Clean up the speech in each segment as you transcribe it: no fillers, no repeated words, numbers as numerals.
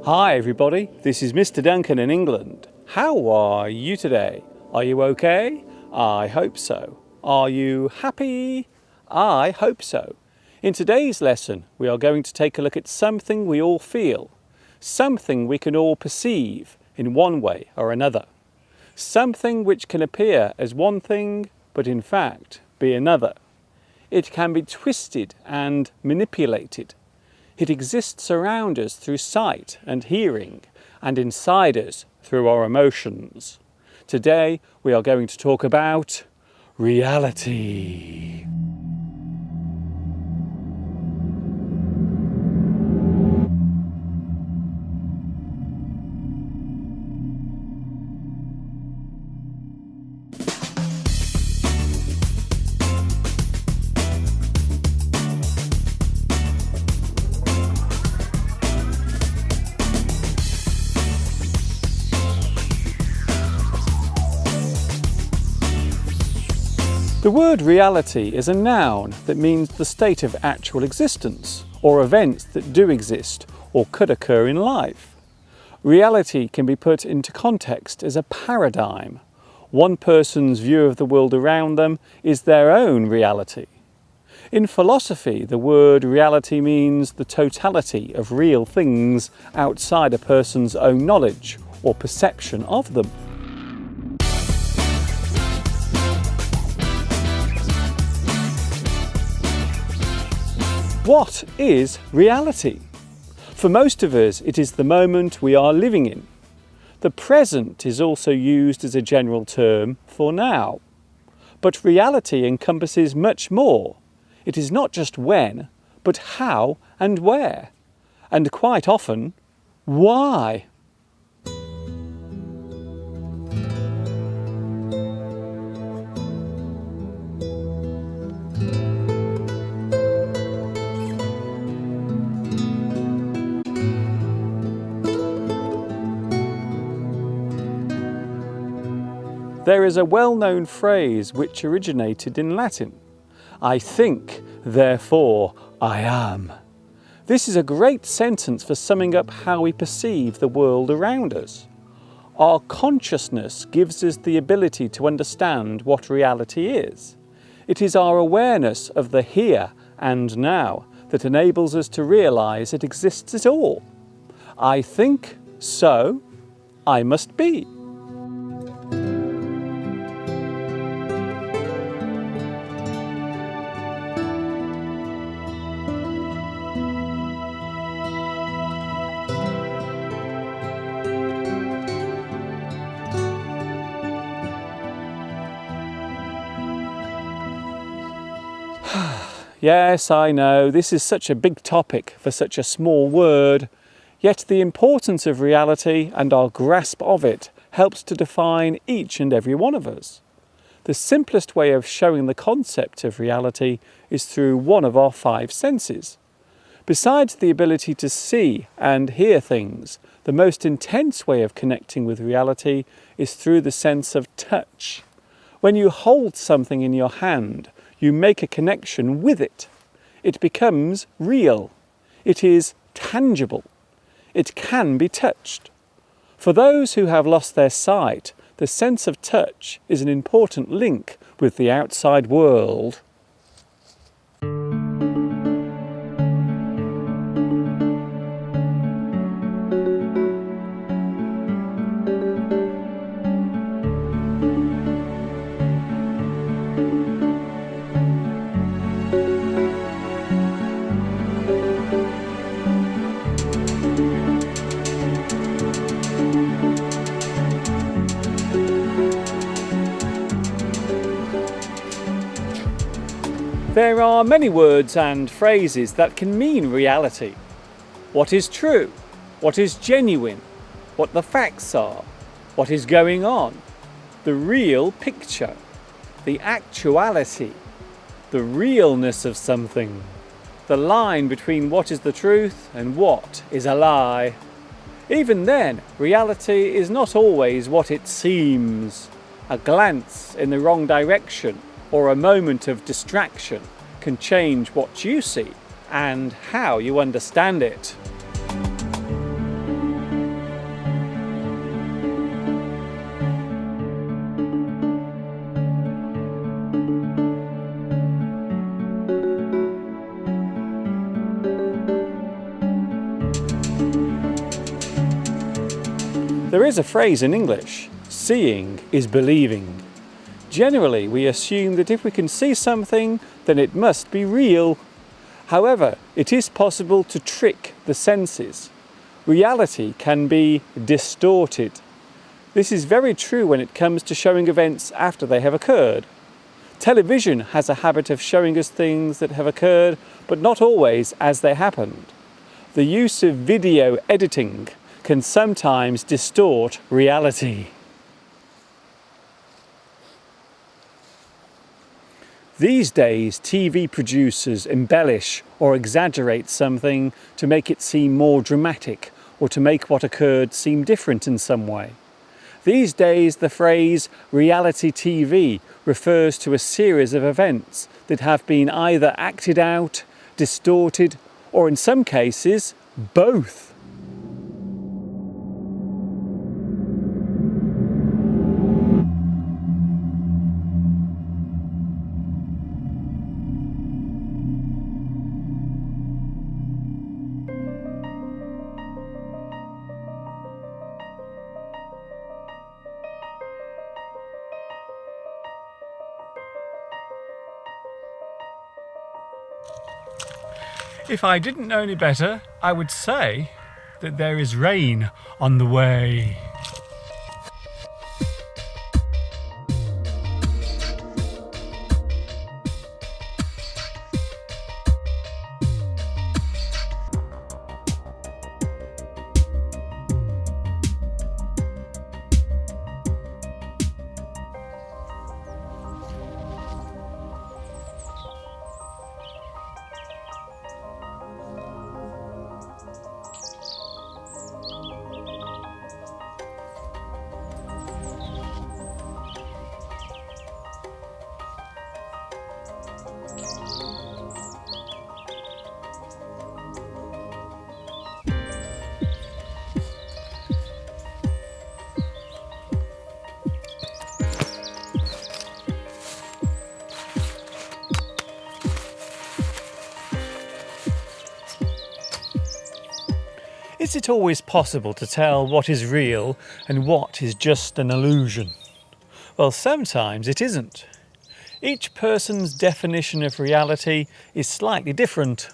Hi everybody, this is Mr. Duncan in England. How are you today? Are you okay? I hope so. Are you happy? I hope so. In today's lesson, we are going to take a look at something we all feel, something we can all perceive in one way or another, something which can appear as one thing but in fact be another. It can be twisted and manipulated. It exists around us through sight and hearing, and inside us through our emotions. Today we are going to talk about reality. The word reality is a noun that means the state of actual existence, or events that do exist or could occur in life. Reality can be put into context as a paradigm. One person's view of the world around them is their own reality. In philosophy, the word reality means the totality of real things outside a person's own knowledge or perception of them. What is reality? For most of us, it is the moment we are living in. The present is also used as a general term for now. But reality encompasses much more. It is not just when, but how and where. And quite often, why? There is a well-known phrase which originated in Latin. I think, therefore I am. This is a great sentence for summing up how we perceive the world around us. Our consciousness gives us the ability to understand what reality is. It is our awareness of the here and now that enables us to realise it exists at all. I think, so I must be. Yes, I know, this is such a big topic for such a small word, yet the importance of reality and our grasp of it helps to define each and every one of us. The simplest way of showing the concept of reality is through one of our 5 senses. Besides the ability to see and hear things, the most intense way of connecting with reality is through the sense of touch. When you hold something in your hand, you make a connection with it. It becomes real. It is tangible. It can be touched. For those who have lost their sight, the sense of touch is an important link with the outside world. There are many words and phrases that can mean reality. What is true? What is genuine? What the facts are? What is going on? The real picture. The actuality. The realness of something. The line between what is the truth and what is a lie. Even then, reality is not always what it seems. A glance in the wrong direction or a moment of distraction can change what you see and how you understand it. There is a phrase in English, seeing is believing. Generally, we assume that if we can see something, then it must be real. However, it is possible to trick the senses. Reality can be distorted. This is very true when it comes to showing events after they have occurred. Television has a habit of showing us things that have occurred, but not always as they happened. The use of video editing can sometimes distort reality. These days, TV producers embellish or exaggerate something to make it seem more dramatic or to make what occurred seem different in some way. These days, the phrase reality TV refers to a series of events that have been either acted out, distorted, or in some cases, both. If I didn't know any better, I would say that there is rain on the way. Is it always possible to tell what is real and what is just an illusion? Well, sometimes it isn't. Each person's definition of reality is slightly different,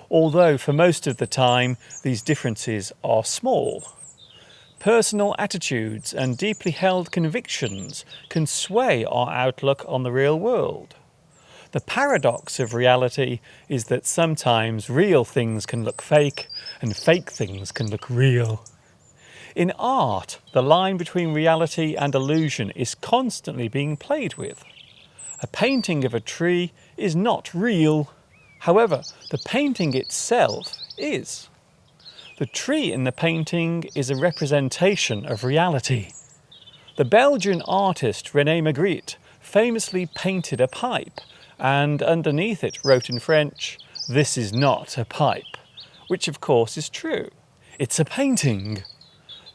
although for most of the time these differences are small. Personal attitudes and deeply held convictions can sway our outlook on the real world. The paradox of reality is that sometimes real things can look fake and fake things can look real. In art, the line between reality and illusion is constantly being played with. A painting of a tree is not real. However, the painting itself is. The tree in the painting is a representation of reality. The Belgian artist René Magritte famously painted a pipe, and underneath it wrote in French, "This is not a pipe," which of course is true. It's a painting.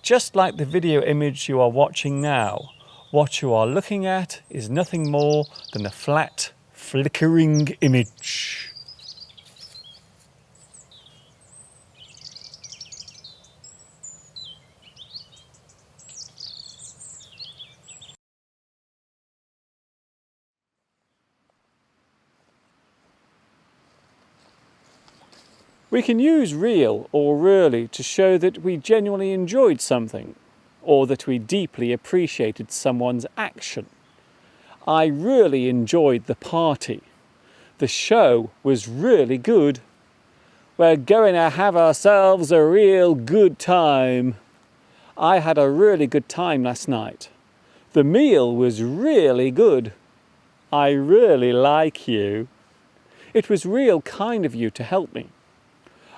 Just like the video image you are watching now, what you are looking at is nothing more than a flat, flickering image. We can use real or really to show that we genuinely enjoyed something, or that we deeply appreciated someone's action. I really enjoyed the party. The show was really good. We're going to have ourselves a real good time. I had a really good time last night. The meal was really good. I really like you. It was real kind of you to help me.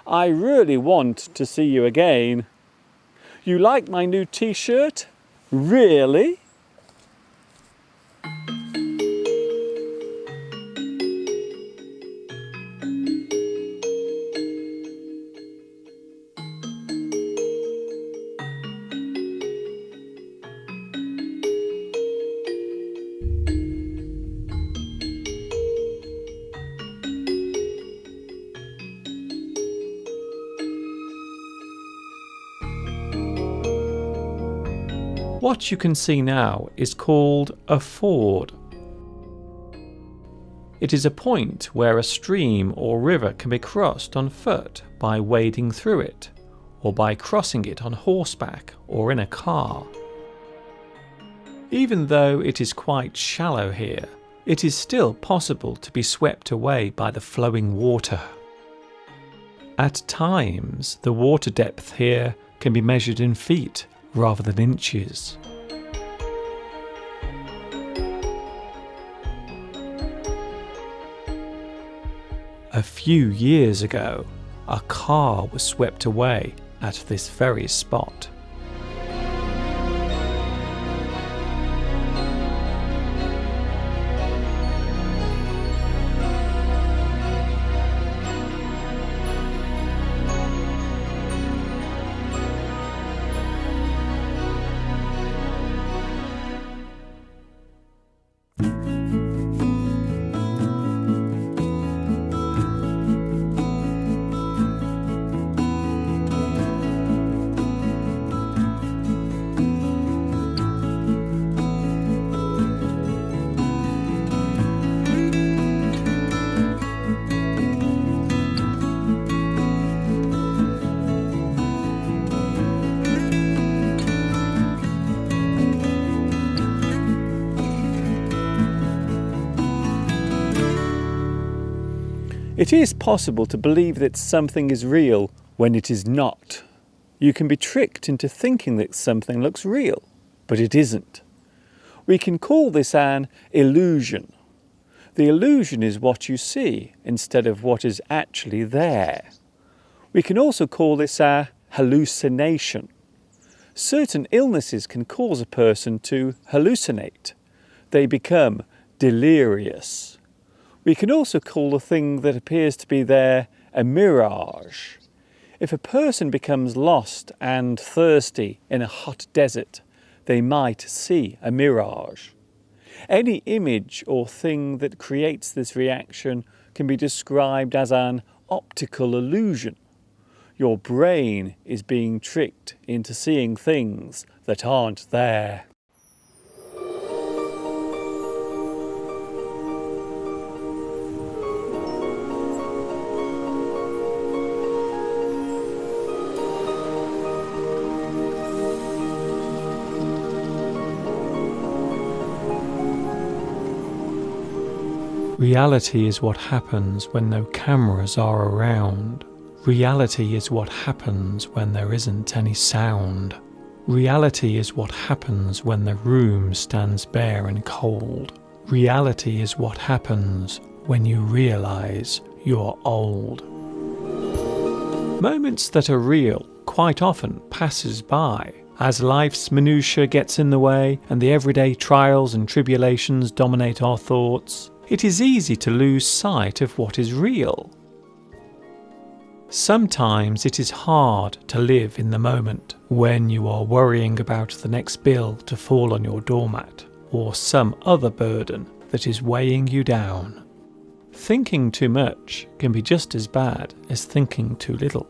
I really want to see you again. You like my new t-shirt? Really? What you can see now is called a ford. It is a point where a stream or river can be crossed on foot by wading through it, or by crossing it on horseback or in a car. Even though it is quite shallow here, it is still possible to be swept away by the flowing water. At times, the water depth here can be measured in feet rather than inches. A few years ago, a car was swept away at this very spot. It is possible to believe that something is real when it is not. You can be tricked into thinking that something looks real, but it isn't. We can call this an illusion. The illusion is what you see instead of what is actually there. We can also call this a hallucination. Certain illnesses can cause a person to hallucinate. They become delirious. We can also call the thing that appears to be there a mirage. If a person becomes lost and thirsty in a hot desert, they might see a mirage. Any image or thing that creates this reaction can be described as an optical illusion. Your brain is being tricked into seeing things that aren't there. Reality is what happens when no cameras are around. Reality is what happens when there isn't any sound. Reality is what happens when the room stands bare and cold. Reality is what happens when you realise you're old. Moments that are real quite often passes by. As life's minutiae gets in the way and the everyday trials and tribulations dominate our thoughts, it is easy to lose sight of what is real. Sometimes it is hard to live in the moment when you are worrying about the next bill to fall on your doormat or some other burden that is weighing you down. Thinking too much can be just as bad as thinking too little.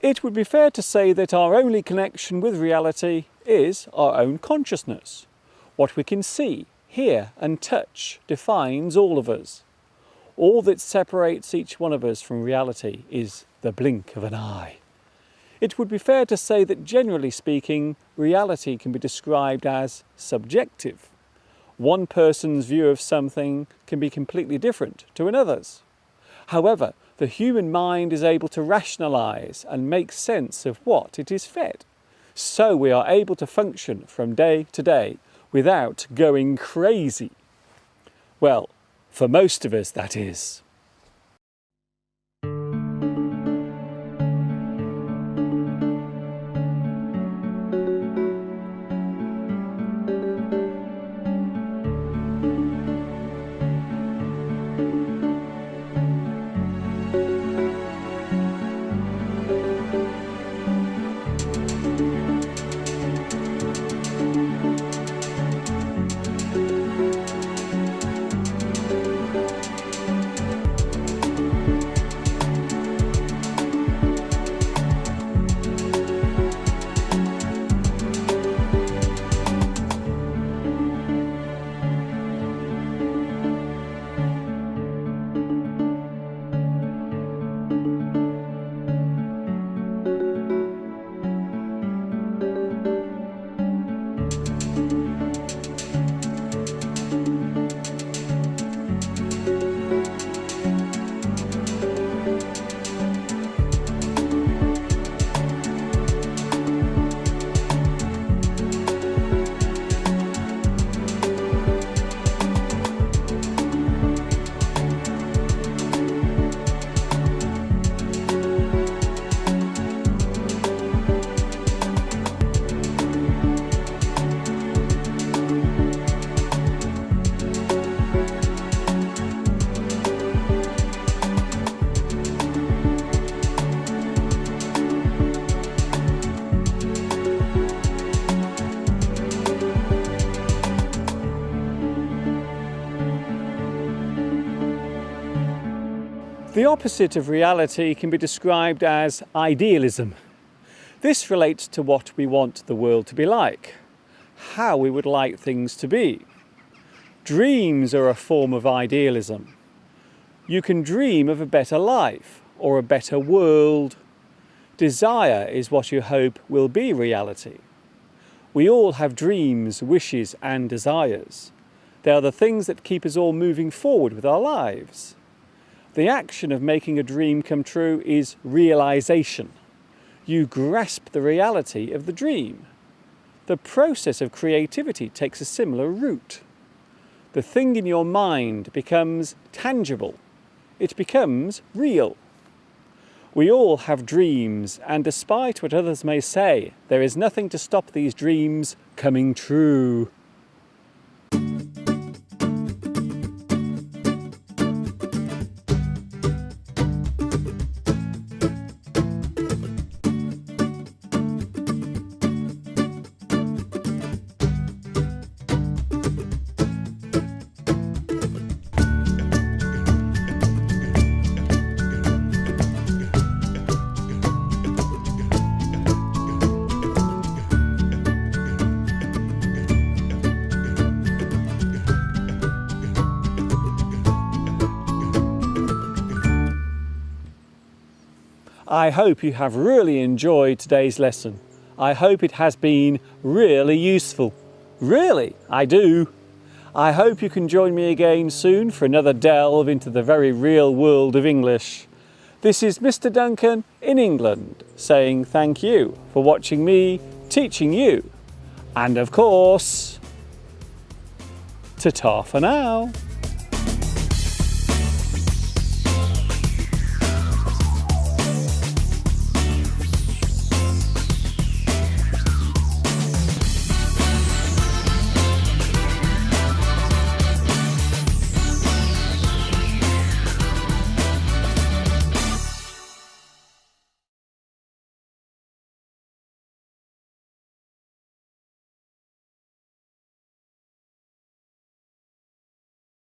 It would be fair to say that our only connection with reality is our own consciousness. What we can see, hear and touch defines all of us. All that separates each one of us from reality is the blink of an eye. It would be fair to say that generally speaking, reality can be described as subjective. One person's view of something can be completely different to another's. However, the human mind is able to rationalise and make sense of what it is fed. So we are able to function from day to day without going crazy. Well, for most of us, that is. The opposite of reality can be described as idealism. This relates to what we want the world to be like, how we would like things to be. Dreams are a form of idealism. You can dream of a better life or a better world. Desire is what you hope will be reality. We all have dreams, wishes and desires. They are the things that keep us all moving forward with our lives. The action of making a dream come true is realization. You grasp the reality of the dream. The process of creativity takes a similar route. The thing in your mind becomes tangible. It becomes real. We all have dreams, and despite what others may say, there is nothing to stop these dreams coming true. I hope you have really enjoyed today's lesson. I hope it has been really useful. Really, I do. I hope you can join me again soon for another delve into the very real world of English. This is Mr. Duncan in England saying thank you for watching me teaching you. And of course, ta-ta for now.